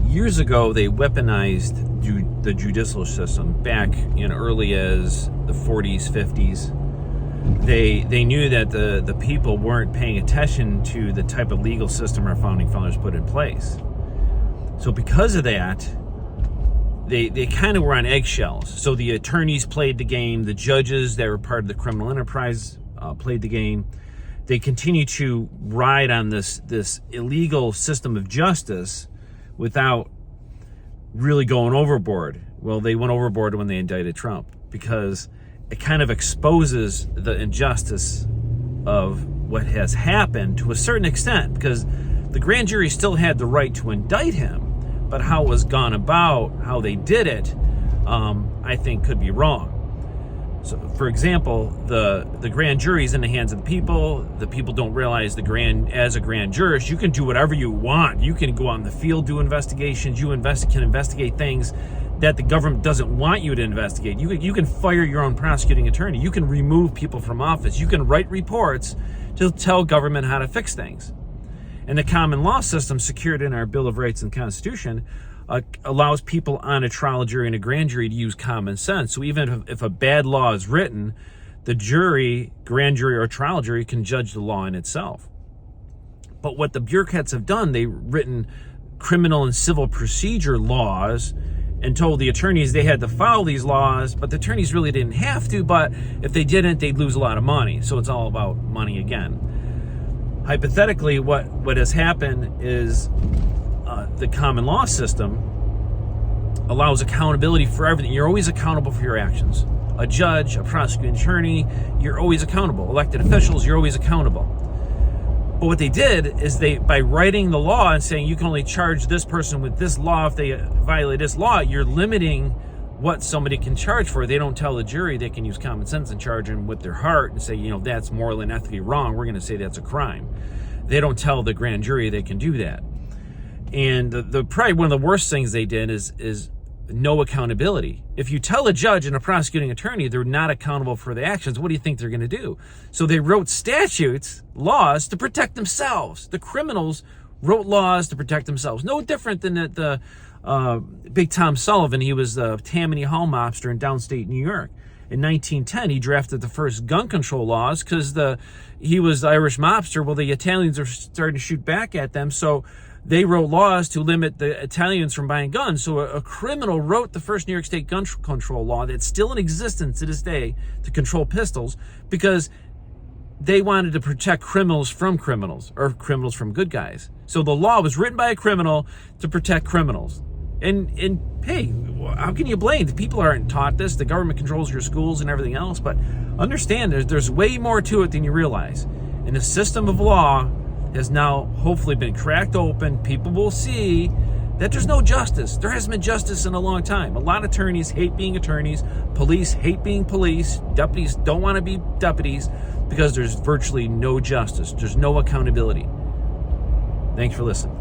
years ago, they weaponized the judicial system back in early as the 40s, 50s. They knew that the people weren't paying attention to the type of legal system our founding fathers put in place. So because of that, they kind of were on eggshells. So the attorneys played the game, the judges that were part of the criminal enterprise played the game. They continue to ride on this illegal system of justice without really going overboard. Well, they went overboard when they indicted Trump, because it kind of exposes the injustice of what has happened to a certain extent, because the grand jury still had the right to indict him, but how it was gone about, how they did it, I think could be wrong. So, for example, the grand jury is in the hands of the people. The people don't realize as a grand jurist, you can do whatever you want. You can go on the field, do investigations. You can investigate things that the government doesn't want you to investigate. You can fire your own prosecuting attorney. You can remove people from office. You can write reports to tell government how to fix things. And the common law system secured in our Bill of Rights and Constitution allows people on a trial jury and a grand jury to use common sense. So even if a bad law is written, the jury, grand jury, or trial jury can judge the law in itself. But what the bureaucrats have done, they've written criminal and civil procedure laws and told the attorneys they had to follow these laws, but the attorneys really didn't have to, but if they didn't, they'd lose a lot of money. So it's all about money again. Hypothetically, what has happened is the common law system allows accountability for everything. You're always accountable for your actions. A judge, a prosecuting attorney, you're always accountable. Elected officials, you're always accountable. But what they did is by writing the law and saying you can only charge this person with this law if they violate this law, you're limiting what somebody can charge for. They don't tell the jury they can use common sense and charge them with their heart and say, that's morally and ethically wrong. We're going to say that's a crime. They don't tell the grand jury they can do that. And probably one of the worst things they did is no accountability. If you tell a judge and a prosecuting attorney they're not accountable for the actions, what do you think they're going to do? So they wrote statutes, laws to protect themselves. The criminals wrote laws to protect themselves. No different than the Big Tom Sullivan. He was the Tammany Hall mobster in downstate New York. In 1910, he drafted the first gun control laws because he was the Irish mobster. Well, the Italians are starting to shoot back at them, so they wrote laws to limit the Italians from buying guns. So a criminal wrote the first New York State gun control law that's still in existence to this day to control pistols, because they wanted to protect criminals from criminals, or criminals from good guys. So the law was written by a criminal to protect criminals. And hey, how can you blame? The people aren't taught this. The government controls your schools and everything else. But understand, there's way more to it than you realize. And the system of law has now hopefully been cracked open. People will see that there's no justice. There hasn't been justice in a long time. A lot of attorneys hate being attorneys. Police hate being police. Deputies don't want to be deputies because there's virtually no justice. There's no accountability. Thanks for listening.